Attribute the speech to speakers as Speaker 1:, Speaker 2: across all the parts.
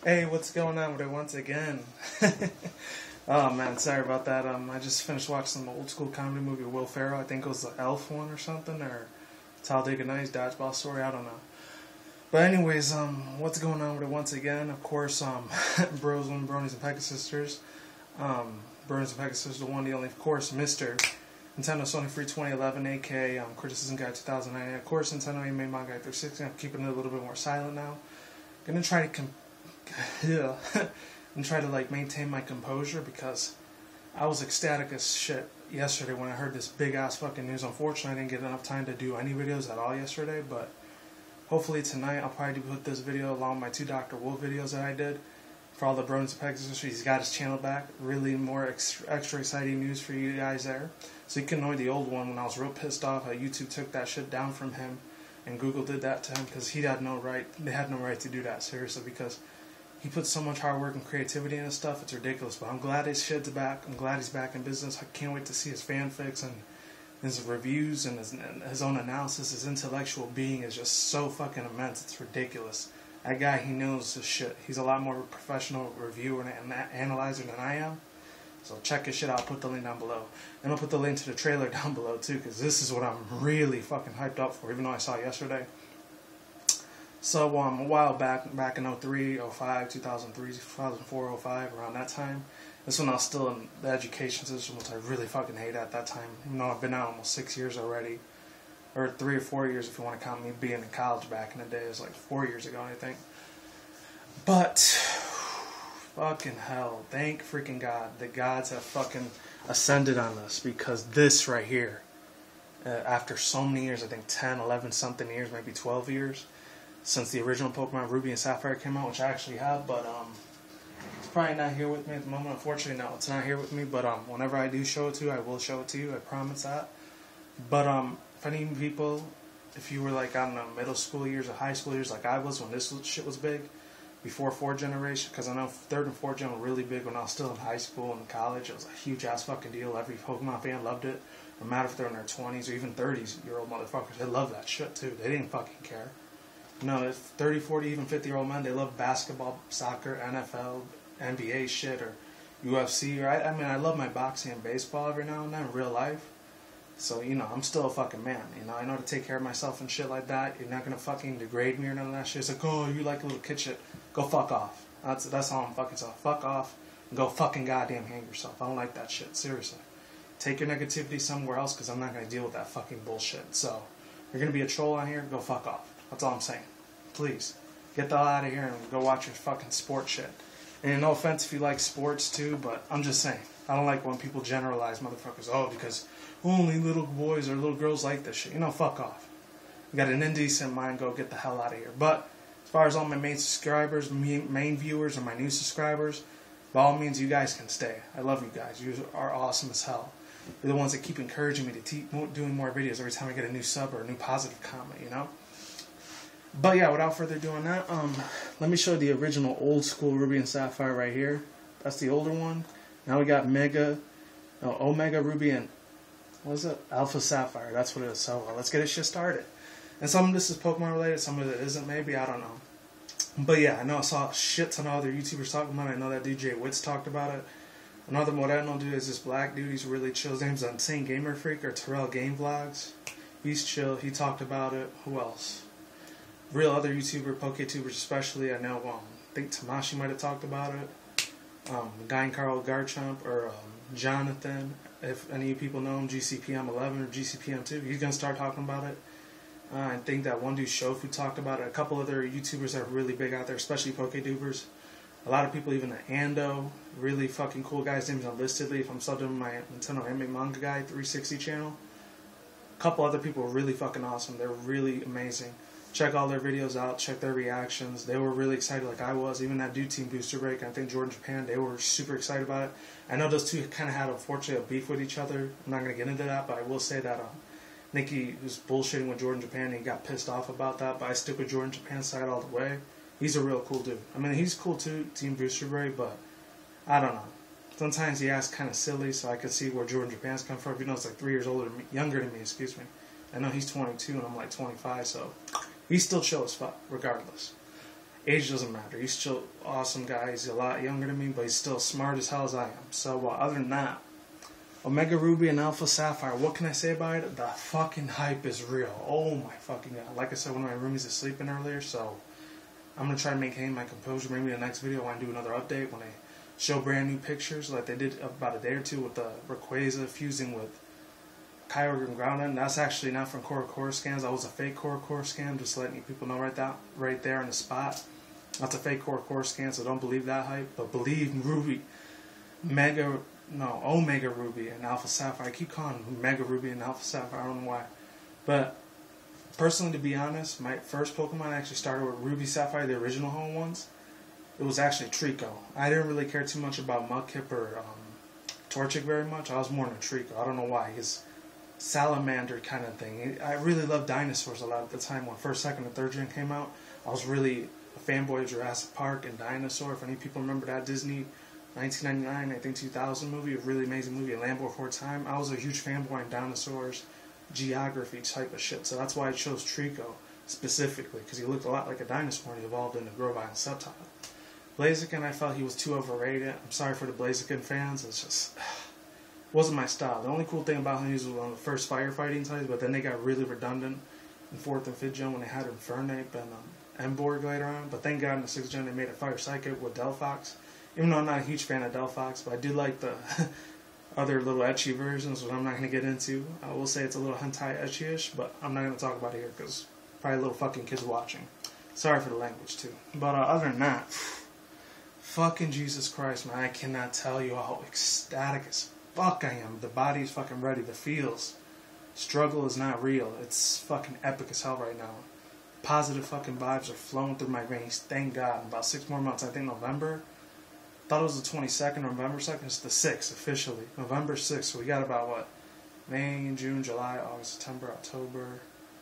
Speaker 1: Hey, what's going on with it once again? Oh man, sorry about that. I just finished watching some old school comedy movie, Will Ferrell. I think it was the Elf one or something, or Talladega Nights Dodgeball Story. I don't know. But anyways, what's going on with it once again? Of course, Bros and Bronies and pegasisters. Bronies and pegasisters, the one, the only, of course, Mr. Nintendo Sony Free 2011, aka Criticism Guy 2009. Of course, Nintendo Anime Manga 360. I'm keeping it a little bit more silent now. Gonna try to and try to maintain my composure because I was ecstatic as shit yesterday when I heard this big ass fucking news. Unfortunately, I didn't get enough time to do any videos at all yesterday, but hopefully tonight I'll probably put this video along with my 2 Dr. Wolf videos that I did for all the Bronies and Pegasus. He's got his channel back. Really more extra exciting news for you guys there. So you can annoy the old one when I was real pissed off how YouTube took that shit down from him and Google did that to him because he had no right. They had no right to do that, seriously, because he put so much hard work and creativity into stuff, it's ridiculous. But I'm glad his shit's back. I'm glad he's back in business. I can't wait to see his fanfics and his reviews and his own analysis. His intellectual being is just so fucking immense. It's ridiculous. That guy, he knows his shit. He's a lot more professional reviewer and analyzer than I am. So check his shit out. I'll put the link down below. And I'll put the link to the trailer down below too, because this is what I'm really fucking hyped up for, even though I saw it yesterday. So a while back in 03, 05, 2003, 2004, 05, around that time, this when I was still in the education system, which I really fucking hate at that time. Even though I've been out almost 6 years already, or 3 or 4 years if you want to count me being in college back in the day. It was like 4 years ago, I think. But fucking hell, thank freaking God, the gods have fucking ascended on us, because this right here, after so many years, I think 10, 11 something years, maybe 12 years, since the original Pokemon Ruby and Sapphire came out, which I actually have, but it's probably not here with me at the moment. Unfortunately, no, it's not here with me, but whenever I do show it to you, I will show it to you, I promise that. But if any people, if you were like, I don't know, middle school years or high school years like I was when this shit was big, before 4th generation, because I know 3rd and 4th gen were really big when I was still in high school and college. It was a huge ass fucking deal. Every Pokemon fan loved it, no matter if they're in their 20s or even 30s-year-old motherfuckers. They love that shit too. They didn't fucking care. You know, if 30, 40, even 50-year-old men, they love basketball, soccer, NFL, NBA shit, or UFC. Or I mean, I love my boxing and baseball every now and then in real life. So, you know, I'm still a fucking man. You know, I know to take care of myself and shit like that. You're not going to fucking degrade me or none of that shit. It's like, oh, you like a little kid shit. Go fuck off. That's all I'm fucking saying. Fuck off and go fucking goddamn hang yourself. I don't like that shit. Seriously. Take your negativity somewhere else, because I'm not going to deal with that fucking bullshit. So, you're going to be a troll on here, go fuck off. That's all I'm saying. Please. Get the hell out of here and go watch your fucking sports shit. And no offense if you like sports too, but I'm just saying. I don't like when people generalize motherfuckers. Oh, because only little boys or little girls like this shit. You know, fuck off. You got an indecent mind, go get the hell out of here. But as far as all my main subscribers, main viewers, or my new subscribers, by all means, you guys can stay. I love you guys. You are awesome as hell. You're the ones that keep encouraging me to keep doing more videos every time I get a new sub or a new positive comment, you know? But yeah, without further ado on that, let me show you the original old school Ruby and Sapphire right here. That's the older one. Now we got OmegaRuby and what is it? AlphaSapphire. That's what it is. So let's get this shit started. And some of this is Pokemon related, some of it isn't. Maybe, I don't know. But yeah, I know I saw shit ton of other YouTubers talking about it. I know that DJ Wits talked about it. Another Moreno dude is this black dude. He's really chill. His name's Insane Gamer Freak or Terrell Game Vlogs. He's chill. He talked about it. Who else? Real other YouTuber, PokeTubers especially. I know, I think Tamashi might have talked about it. Guy Carl Garchomp or Jonathan, if any of you people know him, GCPM11 or GCPM2, he's going to start talking about it. I think that one dude, Shofu, talked about it. A couple other YouTubers that are really big out there, especially PokeTubers. A lot of people, even the Ando, really fucking cool guys, names unlistedly, if I'm subbed in my Nintendo Anime Manga Guy 360 channel. A couple other people are really fucking awesome. They're really amazing. Check all their videos out, check their reactions. They were really excited like I was. Even that dude, Team Booster Break, I think Jordan Japan, they were super excited about it. I know those two kind of had, unfortunately, a beef with each other. I'm not going to get into that, but I will say that Nikki was bullshitting with Jordan Japan, and he got pissed off about that, but I stick with Jordan Japan's side all the way. He's a real cool dude. I mean, he's cool too, Team Booster Break, but I don't know. Sometimes he acts kind of silly, so I can see where Jordan Japan's come from. You know, it's like 3 years younger than me, excuse me. I know he's 22 and I'm like 25, so he's still chill as fuck, regardless. age doesn't matter. He's still an awesome guy. He's a lot younger than me, but he's still smart as hell as I am. So other than that, OmegaRuby and AlphaSapphire, what can I say about it? The fucking hype is real. Oh my fucking god. Like I said, one of my roomies is sleeping earlier, so I'm going to try to maintain my composure. Maybe in the next video I want to do another update when I show brand new pictures like they did about a day or two with the Rayquaza fusing with Kyogre and Groudon. That's actually not from Core scans. That was a fake Core scan, just letting you people know right there on the spot. That's a fake Core scan, so don't believe that hype. But believe OmegaRuby and AlphaSapphire. I keep calling them OmegaRuby and AlphaSapphire. I don't know why. But personally, to be honest, my first Pokemon actually started with Ruby Sapphire, the original home ones. It was actually Trico. I didn't really care too much about Mudkip or Torchic very much. I was more into Trico. I don't know why. His salamander kind of thing. I really loved dinosaurs a lot at the time when first, second, and third gen came out. I was really a fanboy of Jurassic Park and Dinosaur. If any people remember that Disney 1999, I think 2000 movie, a really amazing movie, Land Before Time. I was a huge fanboy in dinosaurs, geography type of shit. So that's why I chose Trico specifically, because he looked a lot like a dinosaur and he evolved into Grovile and Sceptile. Blaziken, I felt he was too overrated. I'm sorry for the Blaziken fans. It's just wasn't my style. The only cool thing about him was one of the first firefighting types, but then they got really redundant in 4th and 5th gen when they had Infernape and Emborg later on. But thank God in the 6th gen they made a Fire Psychic with Delphox. Even though I'm not a huge fan of Delphox, but I do like the other little ecchi versions, which I'm not going to get into. I will say it's a little hentai ecchi-ish, but I'm not going to talk about it here because probably little fucking kids watching. Sorry for the language too. But other than that, fucking Jesus Christ, man, I cannot tell you how ecstatic as fuck I am. The body's fucking ready. The feels. Struggle is not real. It's fucking epic as hell right now. Positive fucking vibes are flowing through my veins. Thank God. In about 6 more months, I think November. Thought it was the 22nd, November 2nd. It's the 6th officially. November 6th. So we got about what? May, June, July, August, September, October.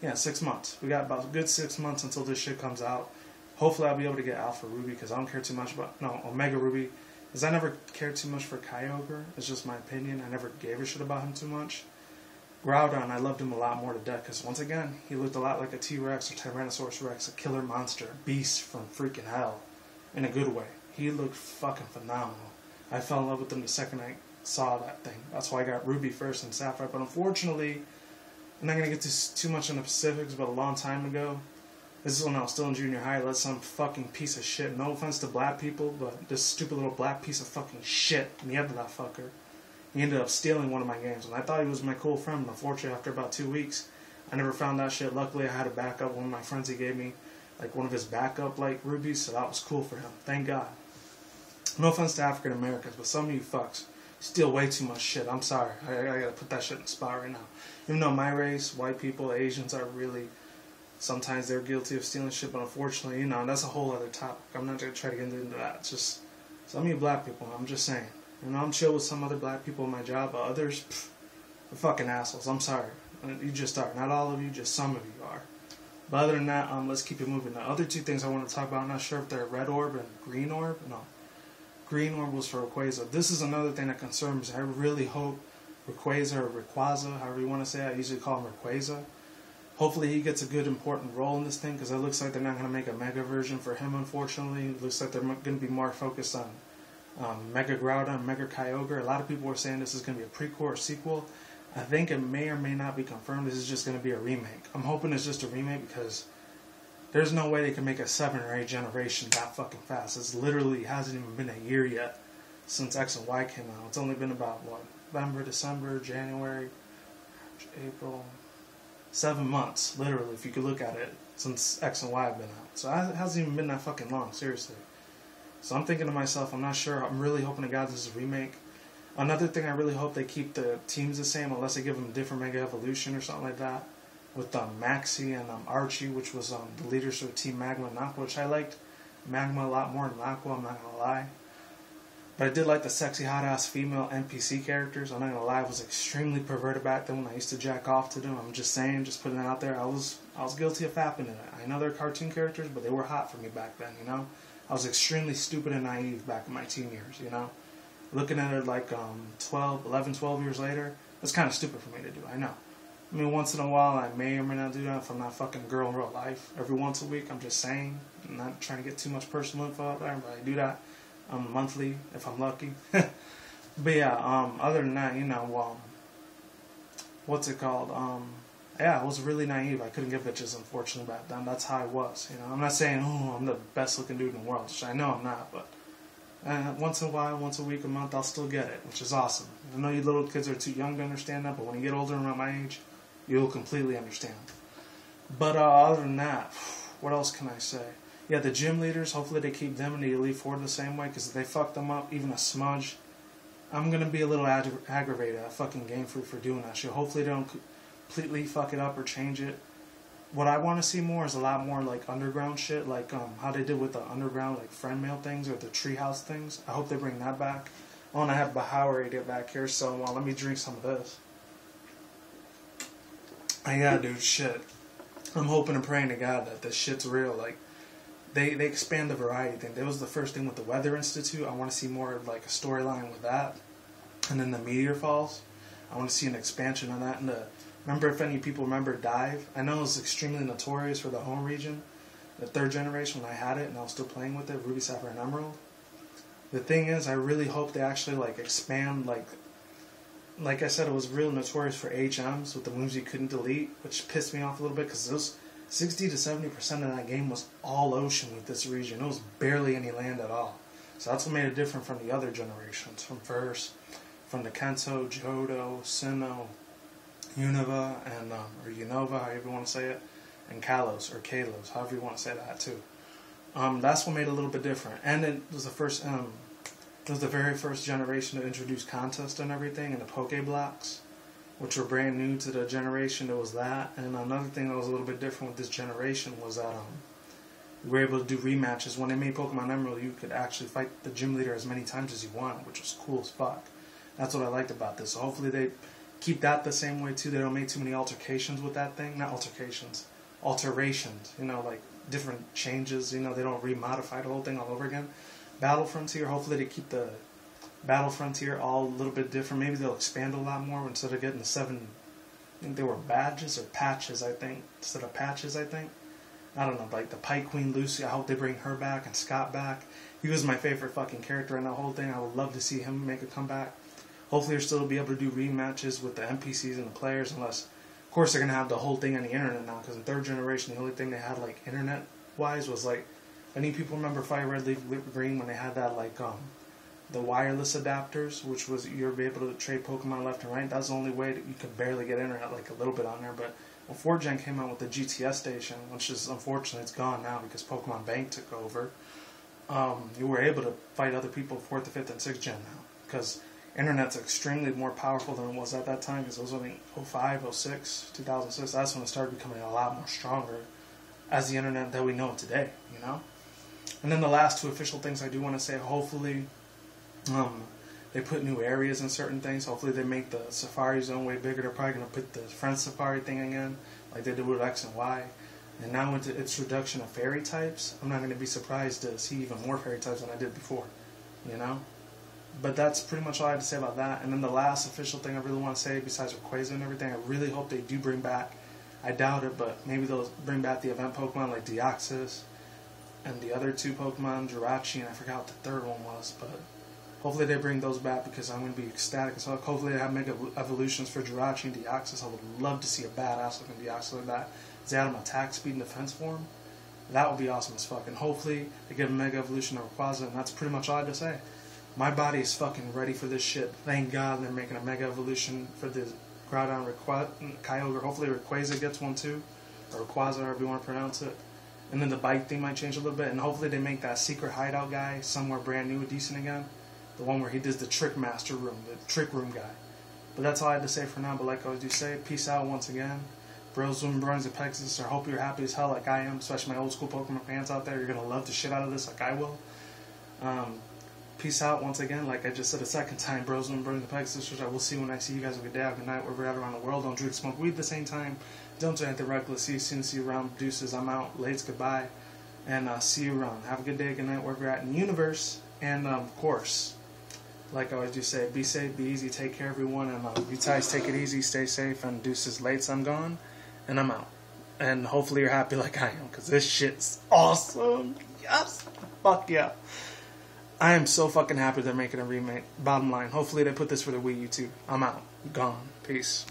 Speaker 1: Yeah, 6 months. We got about a good 6 months until this shit comes out. Hopefully I'll be able to get AlphaRuby because I don't care too much about OmegaRuby. Because I never cared too much for Kyogre. It's just my opinion. I never gave a shit about him too much. Groudon, I loved him a lot more to death because once again, he looked a lot like a T-Rex or Tyrannosaurus Rex, a killer monster, a beast from freaking hell, in a good way. He looked fucking phenomenal. I fell in love with him the second I saw that thing. That's why I got Ruby first and Sapphire. But unfortunately, I'm not going to get too much in the specifics, but a long time ago, this is when I was still in junior high, let some fucking piece of shit, no offense to black people, but this stupid little black piece of fucking shit, and he had that fucker. He ended up stealing one of my games, and I thought he was my cool friend. Unfortunately, after about 2 weeks, I never found that shit. Luckily, I had a backup. One of my friends, he gave me like one of his backup like rubies, so that was cool for him. Thank God. No offense to African Americans, but some of you fucks steal way too much shit. I'm sorry. I gotta put that shit in the spot right now. Even though my race, white people, Asians are really, sometimes they're guilty of stealing shit, but unfortunately, you know, that's a whole other topic. I'm not gonna try to get into that. It's just some of you black people, I'm just saying. You know, I'm chill with some other black people in my job, but others, they're fucking assholes. I'm sorry. You just are. Not all of you, just some of you are. But other than that, let's keep it moving. The other two things I want to talk about, I'm not sure if they're red orb and green orb. No. Green orb was for Rayquaza. This is another thing that concerns me. I really hope Rayquaza or Rayquaza, however you want to say it, I usually call him Rayquaza. Hopefully he gets a good important role in this thing, because it looks like they're not going to make a mega version for him, unfortunately. It looks like they're going to be more focused on Mega Groudon, Mega Kyogre. A lot of people are saying this is going to be a prequel or sequel. I think it may or may not be confirmed. This is just going to be a remake. I'm hoping it's just a remake because there's no way they can make a 7 or 8 generation that fucking fast. It's literally hasn't even been a year yet since X and Y came out. It's only been about, what, November, December, January, April, 7 months, literally, if you could look at it, since X and Y have been out. So it hasn't even been that fucking long, seriously. So I'm thinking to myself, I'm not sure. I'm really hoping to God this is a remake. Another thing, I really hope they keep the teams the same, unless they give them different Mega Evolution or something like that. With Maxie and Archie, which was the leaders of Team Magma and Aqua, which I liked Magma a lot more than Aqua, I'm not going to lie. But I did like the sexy, hot-ass female NPC characters. I'm not going to lie, I was extremely perverted back then when I used to jack off to them. I'm just saying, just putting it out there. I was guilty of fapping in it. I know they're cartoon characters, but they were hot for me back then, you know? I was extremely stupid and naive back in my teen years, you know? Looking at it like 11, 12 years later, that's kind of stupid for me to do, I know. I mean, once in a while I may or may not do that if I'm not fucking a girl in real life. Every once a week, I'm just saying. I'm not trying to get too much personal info out there, but I do that monthly if I'm lucky. But yeah, other than that, you know, what's it called? Yeah, I was really naive. I couldn't get bitches, unfortunately, back then. That's how I was, you know. I'm not saying, oh, I'm the best looking dude in the world, which I know I'm not, but once in a while, once a week, a month, I'll still get it, which is awesome. I know you little kids are too young to understand that, but when you get older around my age, you'll completely understand. But other than that, what else can I say? Yeah, the gym leaders, hopefully they keep them in the Elite Four the same way, because if they fuck them up even a smudge, I'm going to be a little aggravated at fucking Game Freak for doing that shit. Hopefully they don't completely fuck it up or change it. What I want to see more is a lot more like underground shit, like how they did with the underground like friend mail things or the treehouse things. I hope they bring that back. Oh, and I have Bahawari to get back here, so let me drink some of this. Yeah, dude, shit. I'm hoping and praying to God that this shit's real. Like, they expand the variety thing. That was the first thing with the Weather Institute. I want to see more of like a storyline with that. And then the meteor falls. I want to see an expansion on that. And remember, if any people remember Dive, I know it was extremely notorious for the home region. The 3rd generation when I had it and I was still playing with it, Ruby, Sapphire, and Emerald. The thing is, I really hope they actually like expand, like I said, it was real notorious for HMs with the moves you couldn't delete, which pissed me off a little bit because those 60 to 70% of that game was all ocean with this region. It was barely any land at all. So that's what made it different from the other generations, from the Kanto, Johto, Sinnoh, Unova, and or Unova, however you want to say it, and Kalos or Kalos, however you want to say that too. That's what made it a little bit different, and it was the first. It was the very first generation to introduce contests and everything, and the Pokeblocks, which were brand new to the generation. There was that, and another thing that was a little bit different with this generation was that we were able to do rematches. When they made Pokemon Emerald, you could actually fight the gym leader as many times as you wanted, which was cool as fuck. That's what I liked about this. So hopefully they keep that the same way too. They don't make too many altercations with that thing. Not altercations, alterations. You know, like different changes. You know, they don't remodify the whole thing all over again. Battle Frontier, hopefully they keep the Battle Frontier all a little bit different. Maybe they'll expand a lot more instead of getting the 7, I think they were badges or patches, I think, instead of patches, I think. I don't know, like the Pike Queen Lucy, I hope they bring her back and Scott back. He was my favorite fucking character in that whole thing. I would love to see him make a comeback. Hopefully they'll still be able to do rematches with the NPCs and the players, unless, of course, they're going to have the whole thing on the internet now, because in 3rd generation, the only thing they had, like, internet-wise was, like, any people remember Fire Red, Leaf Green when they had that, like, the wireless adapters, which was you were able to trade Pokemon left and right. That was the only way that you could barely get internet, like, a little bit on there. But when 4th Gen came out with the GTS station, which is, unfortunately, it's gone now because Pokemon Bank took over, you were able to fight other people 4th, 5th, and 6th Gen now. Because internet's extremely more powerful than it was at that time, because it was only 05, 06, 2006. That's when it started becoming a lot more stronger as the internet that we know today, you know? And then the last 2 official things I do want to say, hopefully they put new areas in certain things. Hopefully they make the Safari Zone way bigger. They're probably going to put the Friend Safari thing again, like they did with X and Y. And now with the introduction of fairy types, I'm not going to be surprised to see even more fairy types than I did before, you know? But that's pretty much all I had to say about that. And then the last official thing I really want to say, besides Rayquaza and everything, I really hope they do bring back, I doubt it, but maybe they'll bring back the event Pokemon like Deoxys, and the other 2 Pokemon, Jirachi, and I forgot what the 3rd one was, but hopefully they bring those back because I'm going to be ecstatic. So hopefully they have Mega Evolutions for Jirachi and Deoxys. I would love to see a badass looking Deoxys like that. Does they add him attack, speed, and defense form? That would be awesome as fuck. And hopefully they get a Mega Evolution of Rayquaza, and that's pretty much all I had to say. My body is fucking ready for this shit. Thank God they're making a Mega Evolution for the Groudon Kyogre. Hopefully Rayquaza gets one too, or Rayquaza, however you want to pronounce it. And then the bike thing might change a little bit, and hopefully they make that secret hideout guy somewhere brand new decent again. The one where he does the Trick Master room, the Trick Room guy. But that's all I had to say for now, but like I always do say, peace out once again. Bros, women, bronies, and pegasisters, I hope you're happy as hell like I am, especially my old school Pokemon fans out there. You're going to love the shit out of this like I will. Peace out once again, like I just said a second time, bros, women, bronies, and pegasisters. I will see you when I see you guys. Have a good day, have a good night, wherever you're at around the world. Don't drink, smoke weed at the same time. Don't do anything reckless. See you soon, see you around. Deuces, I'm out. Ladies, goodbye. And see you around. Have a good day, good night, wherever you're at in the universe. And, of course, like I always do say, be safe, be easy, take care, everyone, and you guys take it easy, stay safe, and deuces late, I'm gone, and I'm out. And hopefully you're happy like I am, because this shit's awesome. Yes, fuck yeah. I am so fucking happy they're making a remake. Bottom line, hopefully they put this for the Wii U too. I'm out. Gone. Peace.